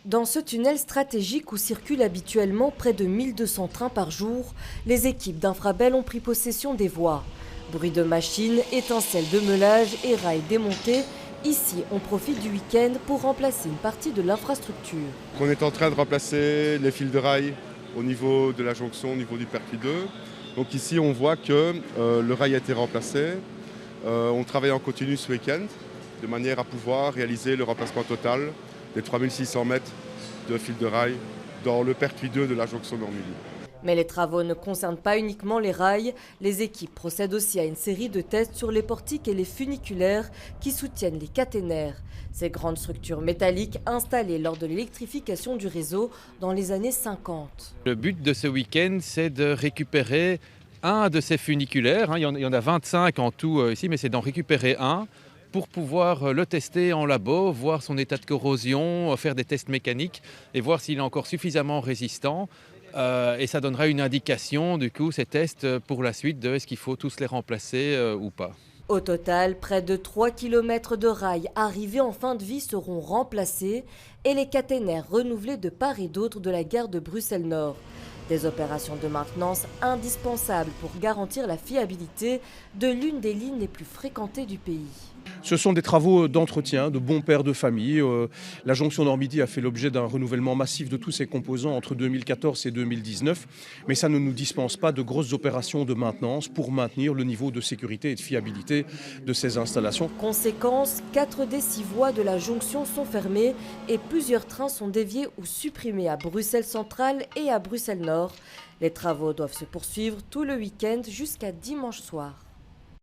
Dans ce tunnel stratégique où circulent habituellement près de 1200 trains par jour, les équipes d'Infrabel ont pris possession des voies. Bruit de machines, étincelles de meulage et rails démontés, ici on profite du week-end pour remplacer une partie de l'infrastructure. On est en train de remplacer les fils de rail au niveau de la jonction, au niveau du pertuis 2. Donc ici on voit que le rail a été remplacé. On travaille en continu ce week-end de manière à pouvoir réaliser le remplacement total des 3600 mètres de fil de rail dans le pertuis 2 de la jonction Normilly. Mais les travaux ne concernent pas uniquement les rails. Les équipes procèdent aussi à une série de tests sur les portiques et les funiculaires qui soutiennent les caténaires. Ces grandes structures métalliques installées lors de l'électrification du réseau dans les années 50. Le but de ce week-end, c'est de récupérer un de ces funiculaires. Il y en a 25 en tout ici, mais c'est d'en récupérer un pour pouvoir le tester en labo, voir son état de corrosion, faire des tests mécaniques et voir s'il est encore suffisamment résistant. Et ça donnera une indication, du coup, ces tests pour la suite de est-ce qu'il faut tous les remplacer ou pas. Au total, près de 3 km de rails arrivés en fin de vie seront remplacés et les caténaires renouvelés de part et d'autre de la gare de Bruxelles-Nord. Des opérations de maintenance indispensables pour garantir la fiabilité de l'une des lignes les plus fréquentées du pays. Ce sont des travaux d'entretien, de bons pères de famille. La jonction Nord-Midi a fait l'objet d'un renouvellement massif de tous ses composants entre 2014 et 2019, mais ça ne nous dispense pas de grosses opérations de maintenance pour maintenir le niveau de sécurité et de fiabilité de ces installations. Conséquence, 4 des 6 voies de la jonction sont fermées et plusieurs trains sont déviés ou supprimés à Bruxelles Centrale et à Bruxelles Nord. Les travaux doivent se poursuivre tout le week-end jusqu'à dimanche soir.